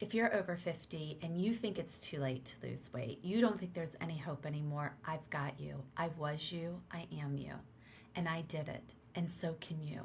If you're over 50 and you think it's too late to lose weight, you don't think there's any hope anymore, I've got you. I was you, I am you, and I did it, and so can you.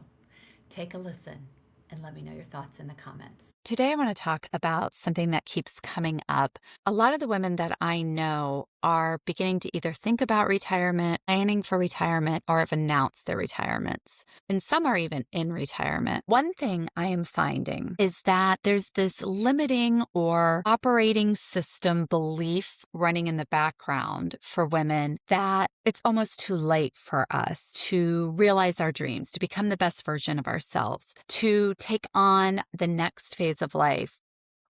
Take a listen and let me know your thoughts in the comments. Today, I want to talk about something that keeps coming up. A lot of the women that I know are beginning to either think about retirement, planning for retirement, or have announced their retirements. And some are even in retirement. One thing I am finding is that there's this limiting or operating system belief running in the background for women that it's almost too late for us to realize our dreams, to become the best version of ourselves, to take on the next phase of life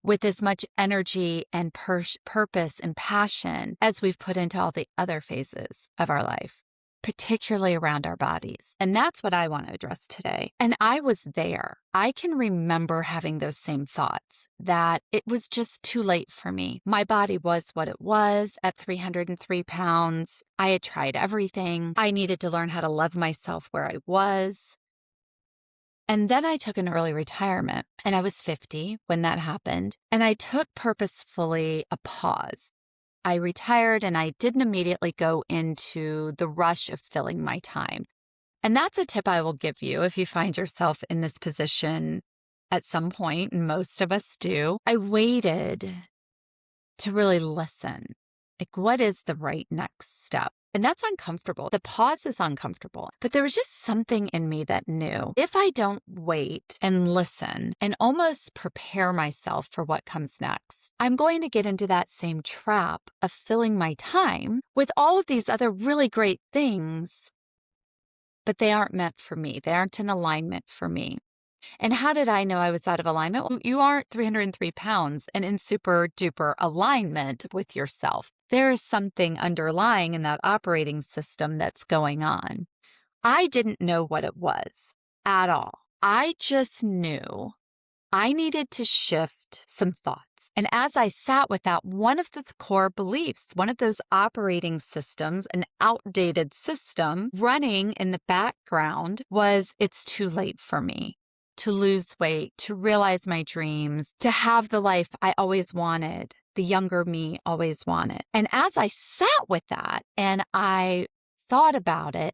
with as much energy and purpose and passion as we've put into all the other phases of our life, particularly around our bodies. And that's what I want to address today. And I was there. I can remember having those same thoughts that it was just too late for me. My body was what it was at 303 pounds. I had tried everything. I needed to learn how to love myself where I was. And then I took an early retirement, and I was 50 when that happened. And I took purposefully a pause. I retired and I didn't immediately go into the rush of filling my time. And that's a tip I will give you if you find yourself in this position at some point, and most of us do. I waited to really listen. Like, what is the right next step? And that's uncomfortable. The pause is uncomfortable. But there was just something in me that knew if I don't wait and listen and almost prepare myself for what comes next, I'm going to get into that same trap of filling my time with all of these other really great things, but they aren't meant for me. They aren't in alignment for me. And how did I know I was out of alignment? Well, you aren't 303 pounds and in super duper alignment with yourself. There is something underlying in that operating system that's going on. I didn't know what it was at all. I just knew I needed to shift some thoughts. And as I sat with that, one of the core beliefs, one of those operating systems, an outdated system running in the background was it's too late for me to lose weight, to realize my dreams, to have the life I always wanted, the younger me always wanted. And as I sat with that and I thought about it,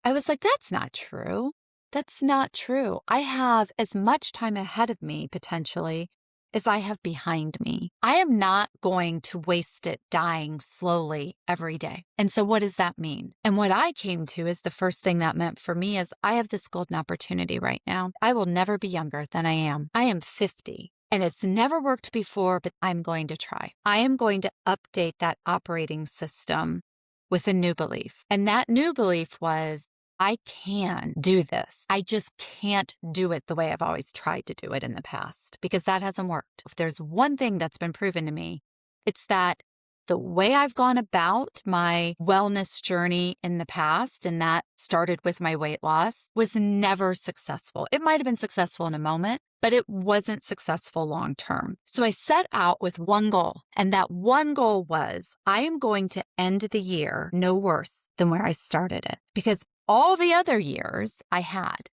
I was like, that's not true. That's not true. I have as much time ahead of me potentially as I have behind me. I am not going to waste it dying slowly every day. And so what does that mean? And what I came to is the first thing that meant for me is I have this golden opportunity right now. I will never be younger than I am. I am 50. And it's never worked before, but I'm going to try. I am going to update that operating system with a new belief. And that new belief was, I can do this. I just can't do it the way I've always tried to do it in the past because that hasn't worked. If there's one thing that's been proven to me, it's that the way I've gone about my wellness journey in the past, and that started with my weight loss, was never successful. It might have been successful in a moment, but it wasn't successful long term. So I set out with one goal, and that one goal was I am going to end the year no worse than where I started it, because all the other years I had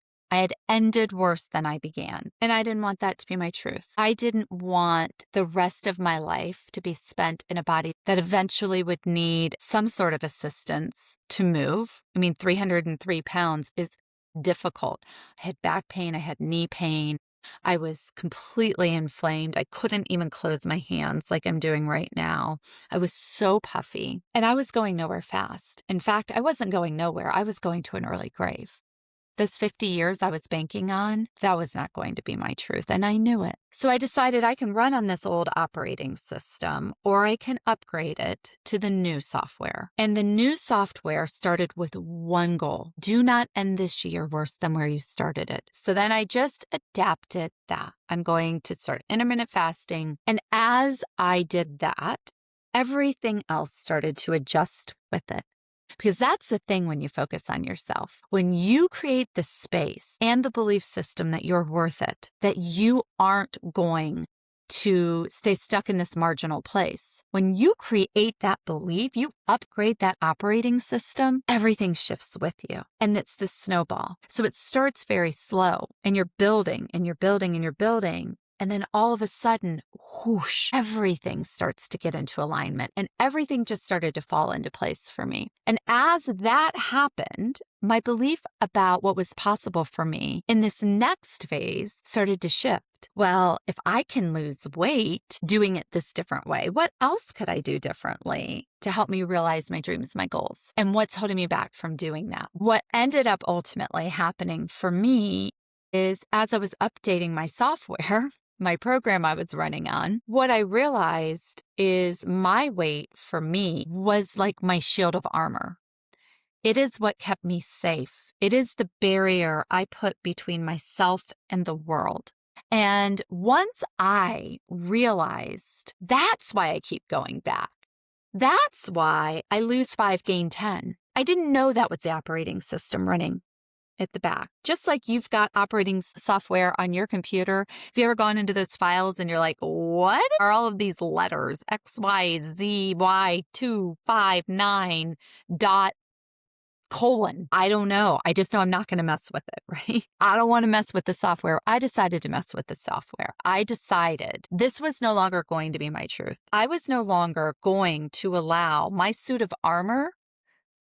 ended worse than I began. And I didn't want that to be my truth. I didn't want the rest of my life to be spent in a body that eventually would need some sort of assistance to move. I mean, 303 pounds is difficult. I had back pain. I had knee pain. I was completely inflamed. I couldn't even close my hands like I'm doing right now. I was so puffy and I was going nowhere fast. In fact, I wasn't going nowhere. I was going to an early grave. Those 50 years I was banking on, that was not going to be my truth, and I knew it. So I decided I can run on this old operating system, or I can upgrade it to the new software. And the new software started with one goal. Do not end this year worse than where you started it. So then I just adapted that. I'm going to start intermittent fasting. And as I did that, everything else started to adjust with it. Because that's the thing when you focus on yourself. When you create the space and the belief system that you're worth it, that you aren't going to stay stuck in this marginal place. When you create that belief, you upgrade that operating system, everything shifts with you. And it's the snowball. So it starts very slow and you're building and you're building and you're building. And then all of a sudden, whoosh, everything starts to get into alignment and everything just started to fall into place for me. And as that happened, my belief about what was possible for me in this next phase started to shift. Well, if I can lose weight doing it this different way, what else could I do differently to help me realize my dreams, my goals? And what's holding me back from doing that? What ended up ultimately happening for me is as I was updating my software, my program I was running on, what I realized is my weight for me was like my shield of armor. It is what kept me safe. It is the barrier I put between myself and the world. And once I realized that's why I keep going back, that's why I lose 5, gain 10. I didn't know that was the operating system running at the back. Just like you've got operating software on your computer. Have you ever gone into those files and you're like, what are all of these letters? X, Y, Z, Y, 2, 5, 9, dot, colon. I don't know. I just know I'm not going to mess with it, right? I don't want to mess with the software. I decided to mess with the software. I decided this was no longer going to be my truth. I was no longer going to allow my suit of armor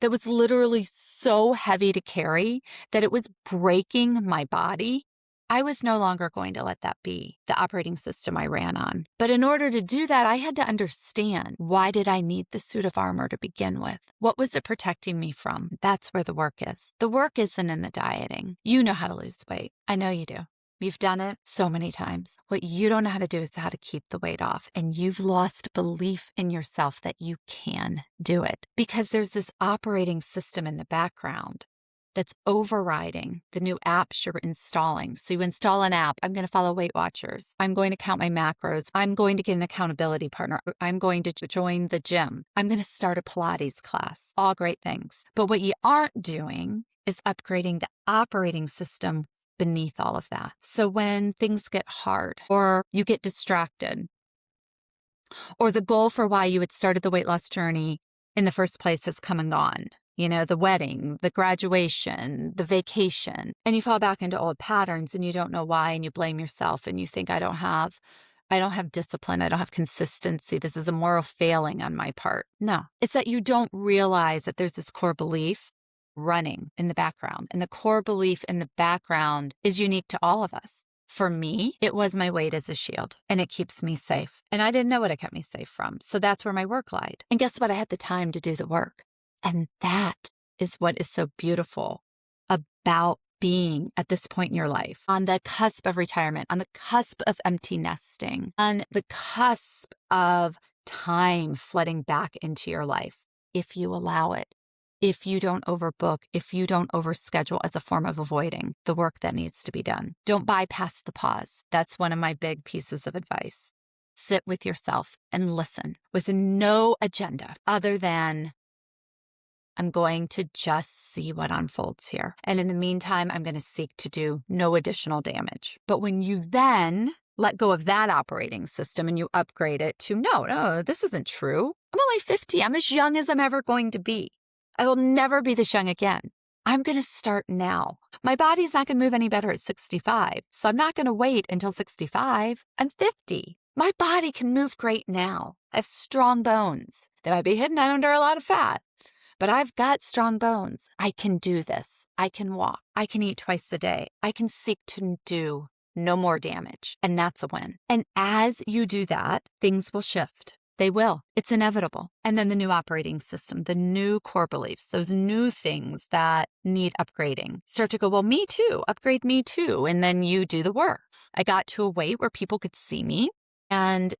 that was literally so heavy to carry that it was breaking my body. I was no longer going to let that be the operating system I ran on. But in order to do that, I had to understand, why did I need the suit of armor to begin with? What was it protecting me from? That's where the work is. The work isn't in the dieting. You know how to lose weight. I know you do. You've done it so many times. What you don't know how to do is how to keep the weight off. And you've lost belief in yourself that you can do it because there's this operating system in the background that's overriding the new apps you're installing. So you install an app. I'm going to follow Weight Watchers. I'm going to count my macros. I'm going to get an accountability partner. I'm going to join the gym. I'm going to start a Pilates class. All great things. But what you aren't doing is upgrading the operating system beneath all of that. So when things get hard or you get distracted or the goal for why you had started the weight loss journey in the first place has come and gone, you know, the wedding, the graduation, the vacation, and you fall back into old patterns and you don't know why and you blame yourself and you think I don't have discipline. I don't have consistency. This is a moral failing on my part. No, it's that you don't realize that there's this core belief running in the background. And the core belief in the background is unique to all of us. For me, it was my weight as a shield and it keeps me safe. And I didn't know what it kept me safe from. So that's where my work lied. And guess what? I had the time to do the work. And that is what is so beautiful about being at this point in your life, on the cusp of retirement, on the cusp of empty nesting, on the cusp of time flooding back into your life, if you allow it. If you don't overbook, if you don't overschedule as a form of avoiding the work that needs to be done. Don't bypass the pause. That's one of my big pieces of advice. Sit with yourself and listen with no agenda other than I'm going to just see what unfolds here. And in the meantime, I'm going to seek to do no additional damage. But when you then let go of that operating system and you upgrade it to, no, this isn't true. I'm only 50. I'm as young as I'm ever going to be. I will never be this young again. I'm going to start now. My body's not going to move any better at 65, so I'm not going to wait until 65. I'm 50. My body can move great now. I have strong bones. They might be hidden under a lot of fat, but I've got strong bones. I can do this. I can walk. I can eat twice a day. I can seek to do no more damage, and that's a win. And as you do that, things will shift. They will. It's inevitable. And then the new operating system, the new core beliefs, those new things that need upgrading start to go, well, me too, upgrade me too. And then you do the work. I got to a weight where people could see me and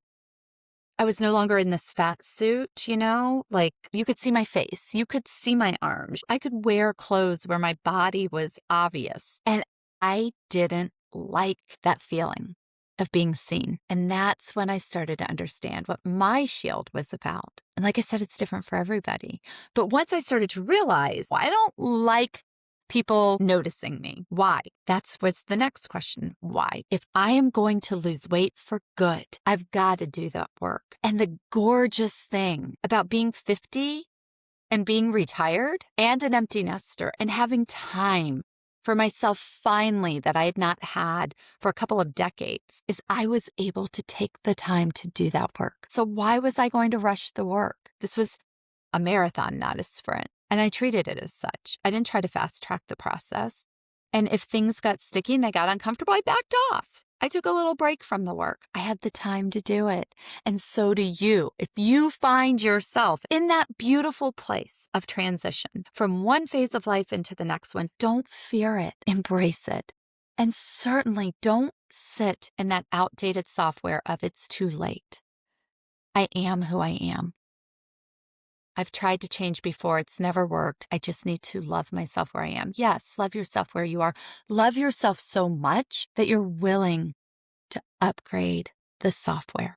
I was no longer in this fat suit, you know, like you could see my face, you could see my arms. I could wear clothes where my body was obvious. And I didn't like that feeling of being seen. And that's when I started to understand what my shield was about. And like I said, it's different for everybody. But once I started to realize, well, I don't like people noticing me. Why? That's what's the next question. Why? If I am going to lose weight for good, I've got to do that work. And the gorgeous thing about being 50 and being retired and an empty nester and having time for myself finally that I had not had for a couple of decades is I was able to take the time to do that work. So why was I going to rush the work? This was a marathon, not a sprint. And I treated it as such. I didn't try to fast track the process. And if things got sticky and they got uncomfortable, I backed off. I took a little break from the work. I had the time to do it. And so do you. If you find yourself in that beautiful place of transition from one phase of life into the next one, don't fear it. Embrace it. And certainly don't sit in that outdated software of it's too late. I am who I am. I've tried to change before. It's never worked. I just need to love myself where I am. Yes, love yourself where you are. Love yourself so much that you're willing to upgrade the software.